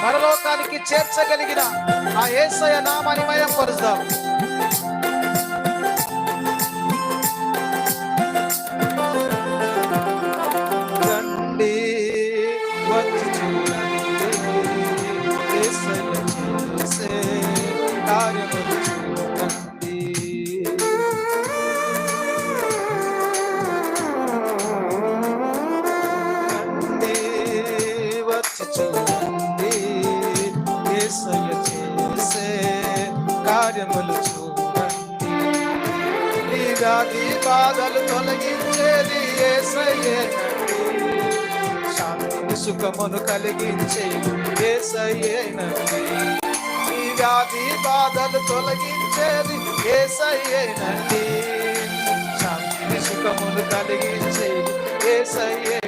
పరలోకానికి చేర్చగలిగిన ఆ యేసయ్య నామాన్ని మహిమపరుద్దాం. రండి వచ్చి చూడండి యేసయ్య చేసే కార్యములు చూడండి. రండి వచ్చి చూడండి యేసయ్య చేసే కార్యములు చూడండి. నీ వ్యాధి బాధలు తొలగించేది యేసయ్యేనండి. శాంతిని సుఖమును కలిగించే యేసయ్యేనండి. నీ వ్యాధి బాధలు తొలగించేది యేసయ్యేనండి. శాంతిని సుఖమును కలిగించే యేసయ్యే.